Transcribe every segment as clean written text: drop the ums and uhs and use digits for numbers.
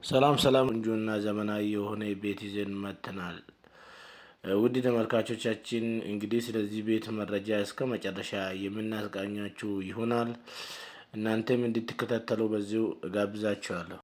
ሰላም ሰላም እንጆና ዘመናዊ የሆነ ቤት ይዘን መጥተናል። ውድ ተመልካቾቻችን እንግዲህ ስለዚህ ቤት መረጃ እስከ መጨረሻ የምናስቃኛችሁ ይሆናል። እናንተም እንድትከታተሉ በዚሁ እጋብዛችኋለሁ።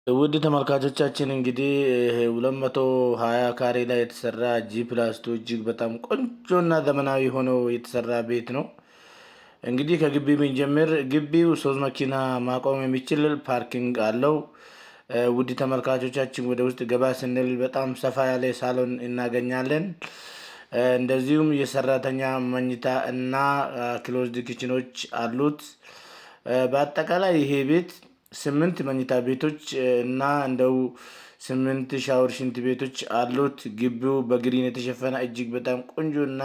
ውድ ተመልካቾቻችን እንግዲህ 220 ካሬ ላይ የተሰራ ጂ+2 እጅግ በጣም ቆንጆና ዘመናዊ ሆኖ የተሰራ ቤት ነው። እንግዲህ ከግቢ ብንጀምር ግቢው 3 መኪና ማቆም የሚችል ፓርኪንግ አለው። ውድ ተመልካቾቻችን ወደ ውስጥ ገባ ስንል በጣም ሰፋ ያለ ሳሎን እናገኛለን። እንደዚሁም የሰራተኛ መኝታ እና ክሎዝድ ኪችኖች አሉት። በአጠቃላይ ይሄ ቤት 8 መኝታ ቤቶች እና እንደው 8 ሻወር ሽንት ቤቶች አሉት። ግቢው በግሪን የተሸፈነ እጅግ በጣም ቆንጆና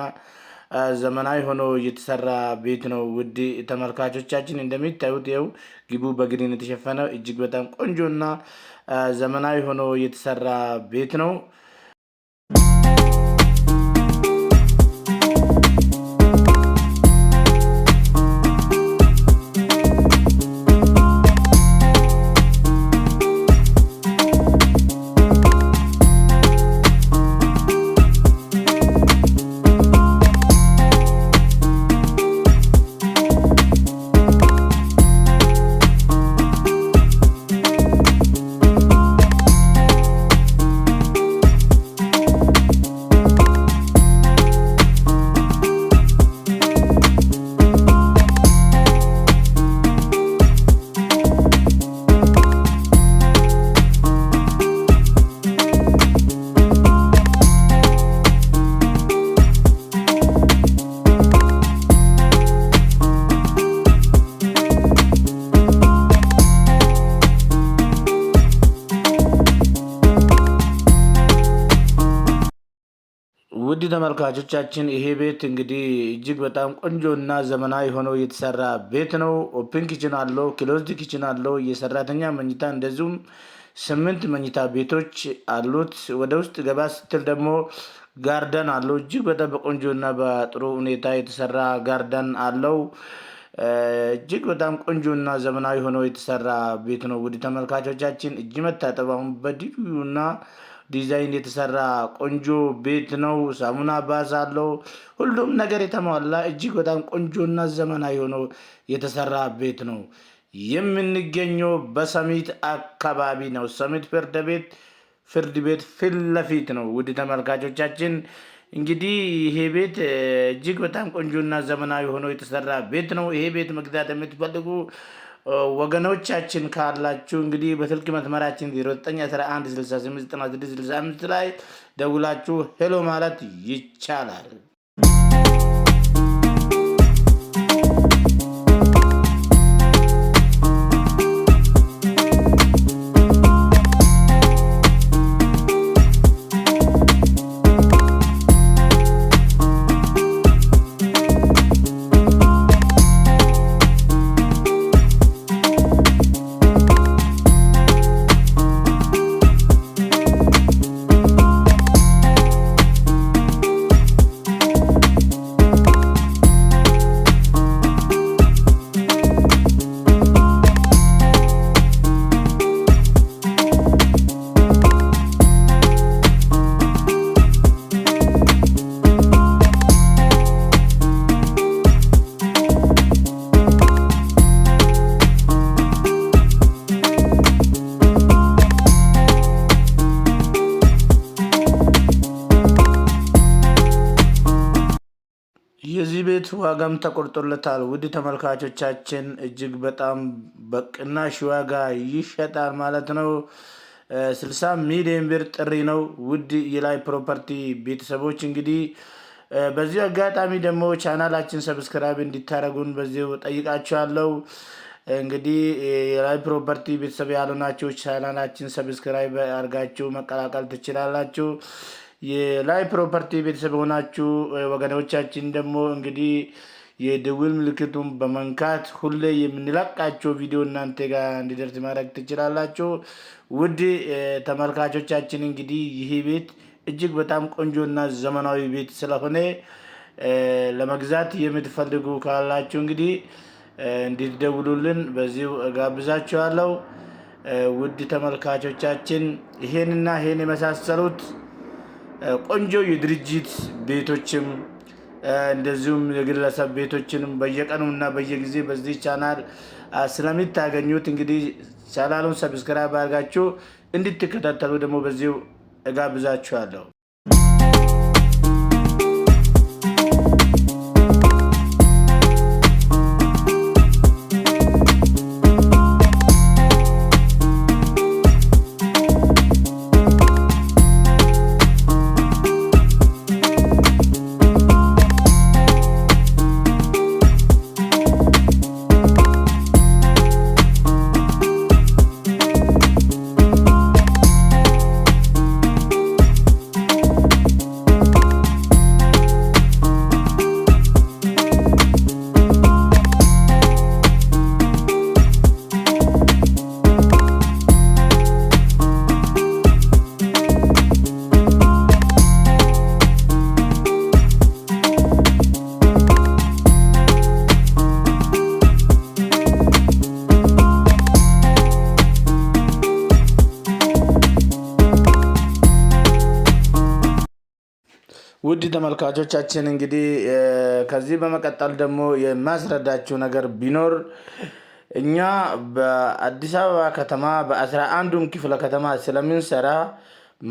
ዘመናዊ ሆኖ የተሰራ ቤት ነው። ውድ ተመልካቾቻችን እንደሚታዩት ይኸው ግቢው በግሪን የተሸፈነ እጅግ በጣም ቆንጆና ዘመናዊ ሆኖ የተሰራ ቤት ነው። ውድ ተመልካቾቻችን ይሄ ቤት እንግዲህ እጅግ በጣም ቆንጆና ዘመናዊ ሆኖ የተሰራ ቤት ነው። ኦፕን ኪችን አለው፣ ክሎዝድ ኪችን አለው፣ የሰራተኛ መኝታ እንደዚሁም 8 መኝታ ቤቶች አሉት። ወደ ውስጥ ገባ ስትል ደግሞ ጋርደን አለው። እጅግ በጣም በቆንጆና በጥሩ ሁኔታ የተሰራ ጋርደን አለው። እጅግ በጣም ቆንጆና ዘመናዊ ሆኖ የተሰራ ቤት ነው። ውድ ተመልካቾቻችን እጅ መታጠቢያውን በልዩና ዲዛይን የተሰራ ቆንጆ ቤት ነው። ሳሙና ባዝ አለው። ሁሉም ነገር የተሟላ እጅግ በጣም ቆንጆና ዘመናዊ ሆኖ የተሰራ ቤት ነው። የምንገኘው በሰሚት አካባቢ ነው። ሰሚት ፍርድ ቤት ፊት ለፊት ነው። ውድ ተመልካቾቻችን እንግዲህ ይሄ ቤት እጅግ በጣም ቆንጆና ዘመናዊ ሆኖ የተሰራ ቤት ነው። ይሄ ቤት መግዛት የምትፈልጉ ወገኖቻችን ካላችሁ እንግዲህ በስልክ መስመራችን 0911689665 ላይ ደውላችሁ ሄሎ ማለት ይቻላል። ለዚህ ቤት ዋጋም ተቆርጦለታል። ውድ ተመልካቾቻችን እጅግ በጣም በቅናሽ ዋጋ ይሸጣል ማለት ነው። 60 ሚሊዮን ብር ጥሪ ነው። ውድ የላይ ፕሮፐርቲ ቤተሰቦች እንግዲህ በዚህ አጋጣሚ ደግሞ ቻናላችን ሰብስክራይብ እንዲታረጉን በዚሁ ጠይቃችኋለሁ። እንግዲህ የላይ ፕሮፐርቲ ቤተሰብ ያልሆናችሁ ቻናላችን ሰብስክራይብ አድርጋችሁ መቀላቀል ትችላላችሁ። የላይ ፕሮፐርቲ ቤተሰብ ሆናችሁ ወገኖቻችን ደግሞ እንግዲህ የደውል ምልክቱን በመንካት ሁሌ የምንለቃቸው ቪዲዮ እናንተ ጋር እንዲደርስ ማድረግ ትችላላችሁ። ውድ ተመልካቾቻችን እንግዲህ ይህ ቤት እጅግ በጣም ቆንጆና ዘመናዊ ቤት ስለሆነ ለመግዛት የምትፈልጉ ካላችሁ እንግዲህ እንድትደውሉልን በዚሁ ጋብዛችኋለሁ። ውድ ተመልካቾቻችን ይሄንና ይሄን የመሳሰሉት ቆንጆ የድርጅት ቤቶችም እንደዚሁም የግለሰብ ቤቶችንም በየቀኑና በየጊዜ በዚህ ቻናል ስለምታገኙት እንግዲህ ቻናሉን ሰብስክራይብ አድርጋችሁ እንድትከታተሉ ደግሞ በዚሁ እጋብዛችኋለሁ። ውድ ተመልካቾቻችን እንግዲህ ከዚህ በመቀጠል ደግሞ የማስረዳችሁ ነገር ቢኖር እኛ በአዲስ አበባ ከተማ በ11ዱም ክፍለ ከተማ ስለምንሰራ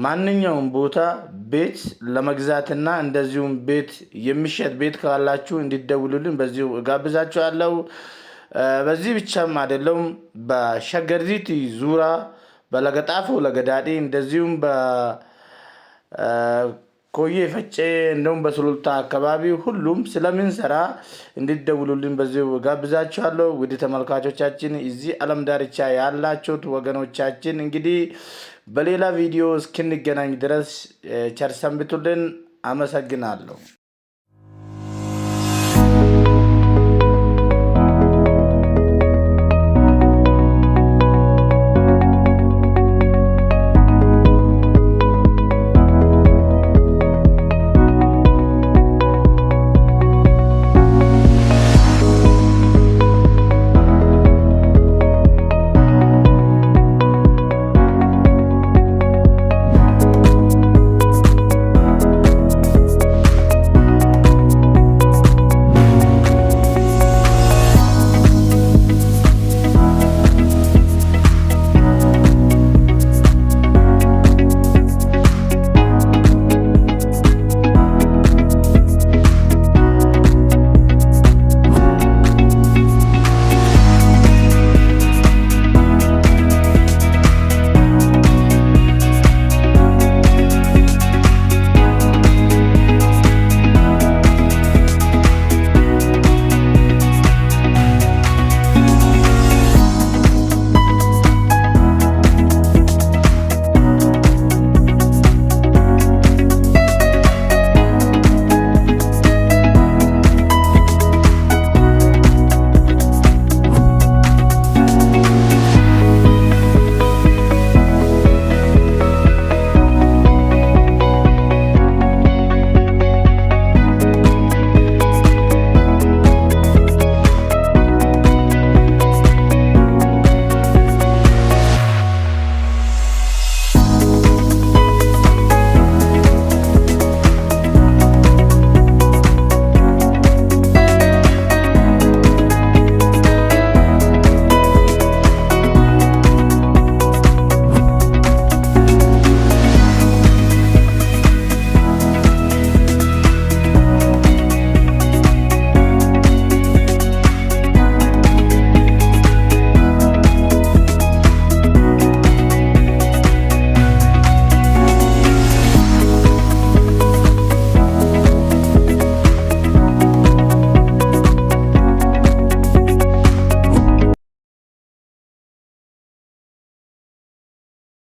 ማንኛውም ቦታ ቤት ለመግዛትና እንደዚሁም ቤት የሚሸጥ ቤት ካላችሁ እንዲደውሉልን በዚሁ ጋብዛችኋለሁ። በዚህ ብቻም አይደለም፣ በሸገርዚቲ ዙራ፣ በለገጣፎ ለገዳዲ እንደዚሁም ኮዬ ፈጬ እንደውም በሱሉልታ አካባቢ ሁሉም ስለምንሰራ እንድትደውሉልን በዚሁ ጋብዛችኋለሁ። ውድ ተመልካቾቻችን እዚህ ዓለም ዳርቻ ያላችሁት ወገኖቻችን እንግዲህ በሌላ ቪዲዮ እስክንገናኝ ድረስ ቸር ሰንብቱልን። አመሰግናለሁ።